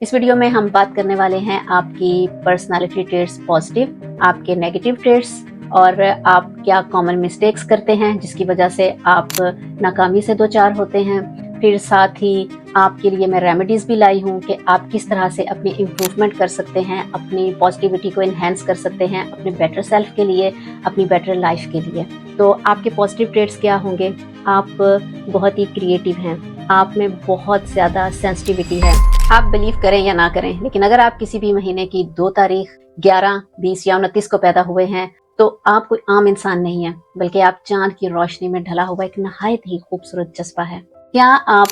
इस वीडियो में हम बात करने वाले हैं आपकी पर्सनालिटी ट्रेट्स पॉजिटिव, आपके नेगेटिव ट्रेट्स और आप क्या कॉमन मिस्टेक्स करते हैं जिसकी वजह से आप नाकामी से दो चार होते हैं। फिर साथ ही आपके लिए मैं रेमेडीज भी लाई हूँ कि आप किस तरह से अपनी इम्प्रूवमेंट कर सकते हैं, अपनी पॉजिटिविटी को इन्हेंस कर सकते हैं अपने बेटर सेल्फ के लिए, अपनी बेटर लाइफ के लिए। तो आपके पॉजिटिव ट्रेट्स क्या होंगे? आप बहुत ही क्रिएटिव हैं, आप में बहुत ज़्यादा सेंसिटिविटी है। आप बिलीव करें या ना करें, लेकिन अगर आप किसी भी महीने की 2 तारीख 11, 20 या 29 को पैदा हुए हैं तो आप कोई आम इंसान नहीं है, बल्कि आप चांद की रोशनी में ढला हुआ एक नहायत ही खूबसूरत जज्बा है। क्या आप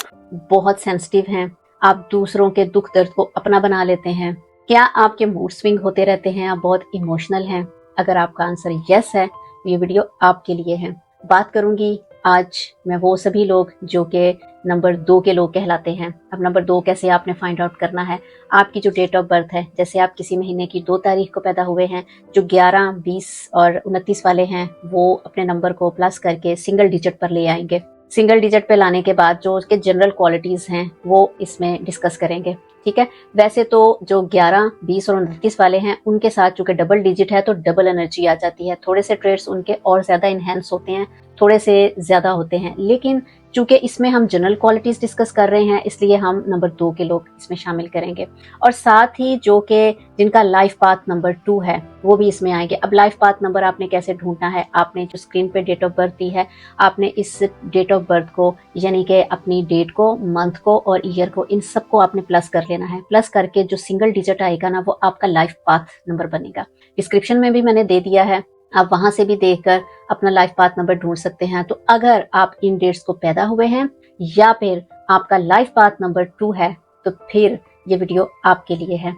बहुत सेंसिटिव हैं? आप दूसरों के दुख दर्द को अपना बना लेते हैं? क्या आपके मूड स्विंग होते रहते हैं? आप बहुत इमोशनल हैं? अगर आपका आंसर यस है तो ये वीडियो आपके लिए है। बात करूंगी आज मैं वो सभी लोग जो कि नंबर 2 के लोग कहलाते हैं। अब नंबर 2 कैसे आपने फाइंड आउट करना है? आपकी जो डेट ऑफ बर्थ है, जैसे आप किसी महीने की 2 तारीख को पैदा हुए हैं, जो 11, 20 और 29 वाले हैं, वो अपने नंबर को प्लस करके सिंगल डिजिट पर ले आएंगे। सिंगल डिजिट पे लाने के बाद जो उसके जनरल क्वालिटीज हैं वो इसमें डिस्कस करेंगे, ठीक है। वैसे तो जो 11, 20 और 29 वाले हैं उनके साथ चूंकि डबल डिजिट है तो डबल एनर्जी आ जाती है, थोड़े से ट्रेड्स उनके और ज्यादा इनहेंस होते हैं, थोड़े से ज्यादा होते हैं। लेकिन चूंकि इसमें हम जनरल क्वालिटीज डिस्कस कर रहे हैं इसलिए हम नंबर 2 के लोग इसमें शामिल करेंगे, और साथ ही जो कि जिनका लाइफ पाथ नंबर 2 है वो भी इसमें आएंगे। अब लाइफ पाथ नंबर आपने कैसे ढूंढना है? आपने जो स्क्रीन पे डेट ऑफ बर्थ दी है, आपने इस डेट ऑफ बर्थ को यानी कि अपनी डेट को, मंथ को और ईयर को, इन सबको आपने प्लस कर लेना है। प्लस करके जो सिंगल डिजिट आएगा ना वो आपका लाइफ पाथ नंबर बनेगा। डिस्क्रिप्शन में भी मैंने दे दिया है, आप वहां से भी देखकर अपना लाइफ पाथ नंबर ढूंढ सकते हैं। तो अगर आप इन डेट्स को पैदा हुए हैं या फिर आपका लाइफ पाथ नंबर 2 है तो फिर ये वीडियो आपके लिए है।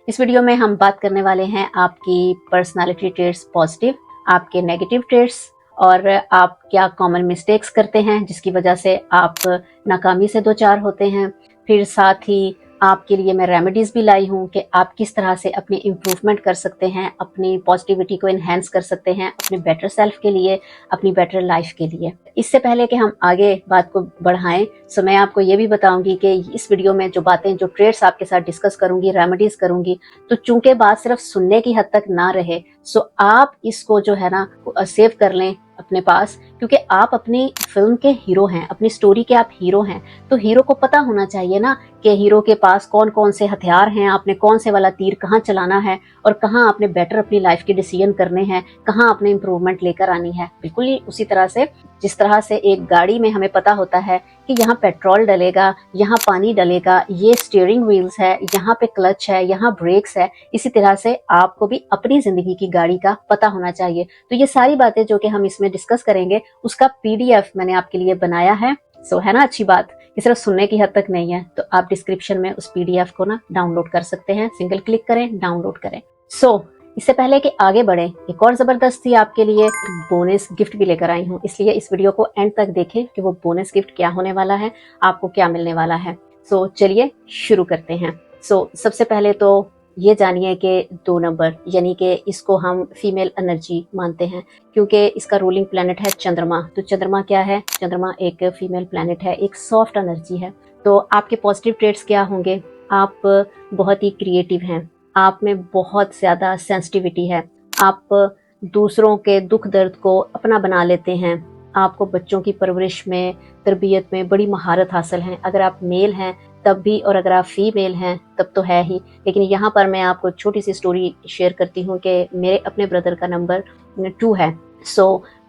इस वीडियो में हम बात करने वाले हैं आपकी पर्सनालिटी ट्रेट्स पॉजिटिव, आपके नेगेटिव ट्रेट्स और आप क्या कॉमन मिस्टेक्स करते हैं जिसकी वजह से आप नाकामी से दो चार होते हैं। फिर साथ ही आपके लिए मैं रेमेडीज भी लाई हूँ कि आप किस तरह से अपनी इम्प्रूवमेंट कर सकते हैं, अपनी पॉजिटिविटी को इन्हेंस कर सकते हैं अपने बेटर सेल्फ के लिए, अपनी बेटर लाइफ के लिए। इससे पहले कि हम आगे बात को बढ़ाएं सो मैं आपको ये भी बताऊंगी कि इस वीडियो में जो बातें, जो ट्रेड्स आपके साथ डिस्कस करूंगी, रेमेडीज करूंगी, तो चूंकि बात सिर्फ सुनने की हद तक ना रहे सो आप इसको जो है ना सेव कर लें अपने पास, क्योंकि आप अपनी फिल्म के हीरो हैं, अपनी स्टोरी के आप हीरो हैं। तो हीरो को पता होना चाहिए ना कि हीरो के पास कौन कौन से हथियार हैं, आपने कौन से वाला तीर कहाँ चलाना है और कहाँ आपने बेटर अपनी लाइफ के डिसीजन करने हैं, कहाँ आपने इम्प्रूवमेंट लेकर आनी है। बिल्कुल ही उसी तरह से जिस तरह से एक गाड़ी में हमें पता होता है कि यहाँ पेट्रोल डलेगा, यहाँ पानी डलेगा, ये स्टीयरिंग व्हील्स है, यहाँ पे क्लच है, यहाँ ब्रेक्स है, इसी तरह से आपको भी अपनी जिंदगी की गाड़ी का पता होना चाहिए। तो ये सारी बातें जो कि हम इसमें डिस्कस करेंगे उसका PDF मैंने आपके लिए बनाया है। है ना अच्छी बात, ये सिर्फ सुनने की हद तक नहीं है। तो आप डिस्क्रिप्शन में उस PDF को ना डाउनलोड कर सकते हैं, सिंगल क्लिक करें, डाउनलोड करें। इससे पहले कि आगे बढ़े, एक और जबरदस्ती आपके लिए बोनस गिफ्ट भी लेकर आई हूँ, इसलिए इस वीडियो को एंड तक देखें कि वो बोनस गिफ्ट क्या होने वाला है, आपको क्या मिलने वाला है। चलिए शुरू करते हैं। सबसे पहले तो ये जानिए कि 2 नंबर यानी कि इसको हम फीमेल एनर्जी मानते हैं, क्योंकि इसका रूलिंग प्लैनेट है चंद्रमा। तो चंद्रमा क्या है? चंद्रमा एक फीमेल प्लैनेट है, एक सॉफ्ट एनर्जी है। तो आपके पॉजिटिव ट्रेट्स क्या होंगे? आप बहुत ही क्रिएटिव हैं, आप में बहुत ज्यादा सेंसिटिविटी है, आप दूसरों के दुख दर्द को अपना बना लेते हैं, आपको बच्चों की परवरिश में, तरबियत में बड़ी महारत हासिल है। अगर आप मेल हैं तब भी, और अगर आप फीमेल हैं तब तो है ही। लेकिन यहाँ पर मैं आपको छोटी सी स्टोरी शेयर करती हूँ कि मेरे अपने ब्रदर का नंबर 2 है।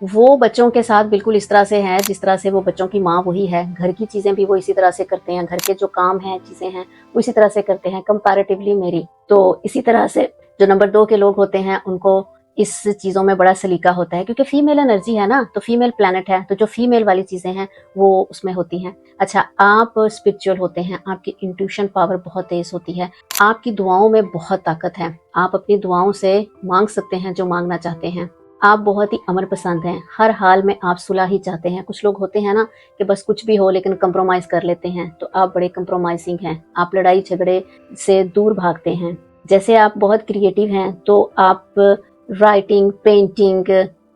वो बच्चों के साथ बिल्कुल इस तरह से है जिस तरह से वो बच्चों की माँ वही है, घर की चीजें भी वो इसी तरह से करते हैं, घर के जो काम हैं, चीजें हैं वो इसी तरह से करते हैं कंपैरेटिवली मेरी। तो इसी तरह से जो नंबर 2 के लोग होते हैं उनको इस चीजों में बड़ा सलीका होता है, क्योंकि फीमेल एनर्जी है ना, तो फीमेल प्लैनेट है, तो जो फीमेल वाली चीजें हैं वो उसमें होती हैं। अच्छा, आप स्पिरिचुअल होते हैं, आपकी इंट्यूशन पावर बहुत तेज होती है, आपकी दुआओं में बहुत ताकत है, आप अपनी दुआओं से मांग सकते हैं जो मांगना चाहते हैं। आप बहुत ही अमर पसंद हैं, हर हाल में आप सुलह ही चाहते हैं। कुछ लोग होते हैं ना कि बस कुछ भी हो लेकिन कंप्रोमाइज कर लेते हैं, तो आप बड़े कंप्रोमाइजिंग हैं, आप लड़ाई झगड़े से दूर भागते हैं। जैसे आप बहुत क्रिएटिव हैं तो आप राइटिंग, पेंटिंग,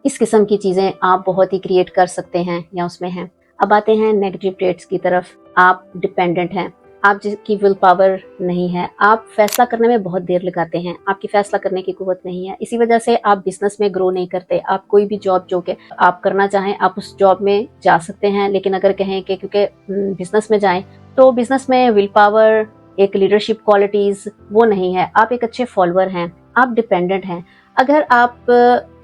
इस किस्म की चीजें आप बहुत ही क्रिएट कर सकते हैं या उसमें हैं। अब आते हैं नेगेटिव ट्रेट्स की तरफ। आप डिपेंडेंट हैं, आप जिसकी विल पावर नहीं है, आप फैसला करने में बहुत देर लगाते हैं, आपकी फैसला करने की कुव्वत नहीं है, इसी वजह से आप बिजनेस में ग्रो नहीं करते। आप कोई भी जॉब जो कि आप करना चाहें आप उस जॉब में जा सकते हैं, लेकिन अगर कहें कि क्योंकि बिजनेस में जाएं तो बिजनेस में विल पावर, एक लीडरशिप क्वालिटीज वो नहीं है। आप एक अच्छे फॉलोअर हैं, आप डिपेंडेंट हैं। अगर आप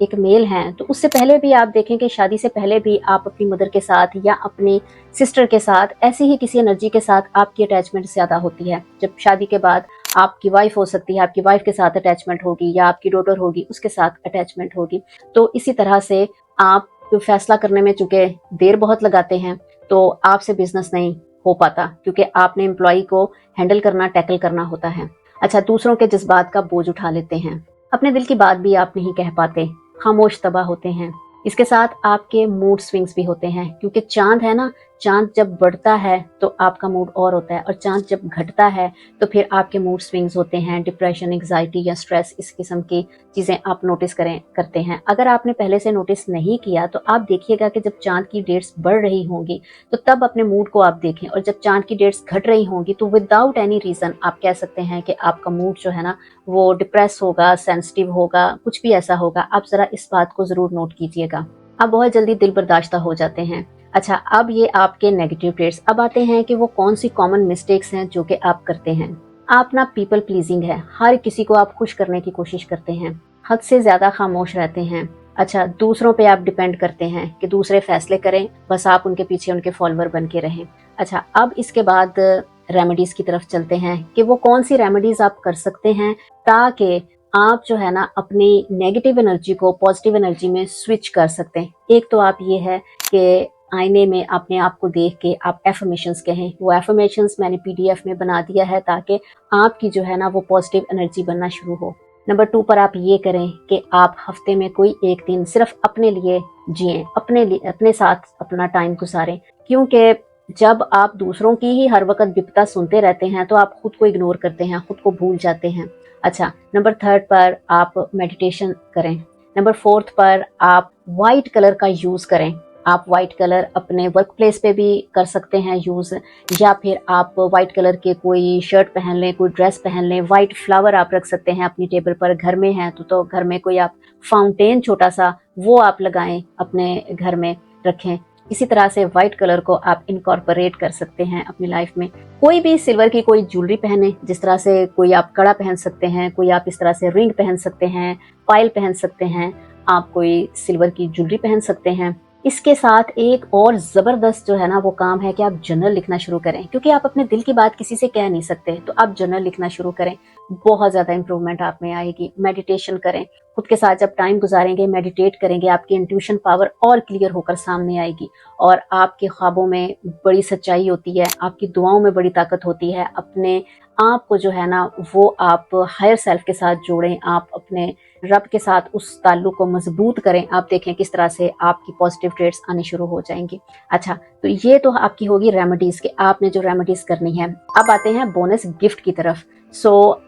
एक मेल हैं तो उससे पहले भी आप देखें कि शादी से पहले भी आप अपनी मदर के साथ या अपनी सिस्टर के साथ ऐसी ही किसी एनर्जी के साथ आपकी अटैचमेंट ज्यादा होती है। जब शादी के बाद आपकी वाइफ हो सकती है, आपकी वाइफ के साथ अटैचमेंट होगी या आपकी डॉटर होगी उसके साथ अटैचमेंट होगी। तो इसी तरह से आप फैसला करने में चूंकि देर बहुत लगाते हैं तो आपसे बिजनेस नहीं हो पाता, क्योंकि आपने एम्प्लॉय को हैंडल करना, टैकल करना होता है। अच्छा, दूसरों के जज्बात का बोझ उठा लेते हैं, अपने दिल की बात भी आप नहीं कह पाते, खामोश तबाह होते हैं। इसके साथ आपके मूड स्विंग्स भी होते हैं, क्योंकि चांद है ना, चांद जब बढ़ता है तो आपका मूड और होता है, और चांद जब घटता है तो फिर आपके मूड स्विंग्स होते हैं। डिप्रेशन, एंग्जाइटी या स्ट्रेस, इस किस्म की चीजें आप नोटिस करते हैं। अगर आपने पहले से नोटिस नहीं किया तो आप देखिएगा कि जब चांद की डेट्स बढ़ रही होंगी तो तब अपने मूड को आप देखें, और जब चांद की डेट्स घट रही होंगी तो विदाउट एनी रीजन आप कह सकते हैं कि आपका मूड जो है ना वो डिप्रेस होगा, सेंसिटिव होगा, कुछ भी ऐसा होगा। आप जरा इस बात को जरूर नोट कीजिएगा। आप बहुत जल्दी दिल बर्दाश्ता हो जाते हैं। अच्छा, अब ये आपके नेगेटिव ट्रेट्स। अब आते हैं कि वो कौन सी कॉमन मिस्टेक्स हैं जो कि आप करते हैं। आप ना पीपल प्लीजिंग है, हर किसी को आप खुश करने की कोशिश करते हैं, हद से ज्यादा खामोश रहते हैं। अच्छा, दूसरों पे आप डिपेंड करते हैं कि दूसरे फैसले करें, बस आप उनके पीछे उनके फॉलोअर बन के रहें। अच्छा, अब इसके बाद रेमेडीज की तरफ चलते हैं कि वो कौन सी रेमेडीज आप कर सकते हैं ताकि आप जो है ना अपनी नेगेटिव एनर्जी को पॉजिटिव एनर्जी में स्विच कर सकते हैं। एक तो आप ये है कि आईने में अपने आप को देख के आप एफर्मेशंस कहें। वो एफर्मेशंस मैंने पीडीएफ में बना दिया है ताकि आपकी जो है ना वो पॉजिटिव एनर्जी बनना शुरू हो। नंबर 2 पर आप ये करें कि आप हफ्ते में कोई एक दिन सिर्फ अपने लिए जिएं, अपने साथ अपना टाइम गुजारें, क्योंकि जब आप दूसरों की ही हर वक्त विपदा सुनते रहते हैं तो आप खुद को इग्नोर करते हैं, खुद को भूल जाते हैं। अच्छा, नंबर 3 पर आप मेडिटेशन करें। नंबर 4 पर आप वाइट कलर का यूज करें। आप वाइट कलर अपने वर्क प्लेस पे भी कर सकते हैं यूज, या फिर आप वाइट कलर के कोई शर्ट पहन लें, कोई ड्रेस पहन लें। वाइट फ्लावर आप रख सकते हैं अपनी टेबल पर। घर में है तो घर में कोई आप फाउंटेन छोटा सा वो आप लगाएं, अपने घर में रखें। इसी तरह से व्हाइट कलर को आप इनकॉर्पोरेट कर सकते हैं अपनी लाइफ में। कोई भी सिल्वर की कोई ज्वेलरी पहने, जिस तरह से कोई आप कड़ा पहन सकते हैं, कोई आप इस तरह से रिंग पहन सकते हैं, पायल पहन सकते हैं, आप कोई सिल्वर की ज्वेलरी पहन सकते हैं। इसके साथ एक और जबरदस्त जो है ना वो काम है कि आप जर्नल लिखना शुरू करें, क्योंकि आप अपने दिल की बात किसी से कह नहीं सकते, तो आप जर्नल लिखना शुरू करें। बहुत ज्यादा इंप्रूवमेंट आप में आएगी। मेडिटेशन करें, खुद के साथ जब टाइम गुजारेंगे, मेडिटेट करेंगे, आपकी इंट्यूशन पावर और क्लियर होकर सामने आएगी, और आपके ख्वाबों में बड़ी सच्चाई होती है, आपकी दुआओं में बड़ी ताकत होती है। अपने आप को जो है ना वो आप हायर सेल्फ के साथ जोड़ें, आप अपने रब के साथ उस ताल्लुक को मजबूत करें। आप देखें किस तरह से आपकी पॉजिटिव ट्रेट्स आने शुरू हो जाएंगी। अच्छा, तो ये तो आपकी होगी रेमेडीज के आपने जो रेमेडीज करनी है। अब आते हैं बोनस गिफ्ट की तरफ।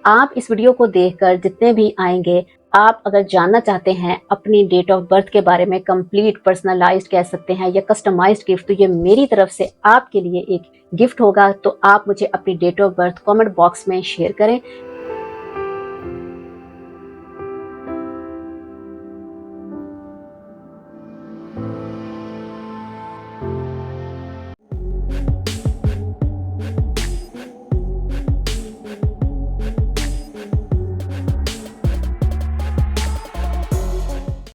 आप इस वीडियो को देखकर जितने भी आएंगे, आप अगर जानना चाहते हैं अपनी डेट ऑफ बर्थ के बारे में, कंप्लीट पर्सनलाइज्ड कह सकते हैं या कस्टमाइज्ड गिफ्ट, तो ये मेरी तरफ से आपके लिए एक गिफ्ट होगा। तो आप मुझे अपनी date of birth comment box में शेयर करें।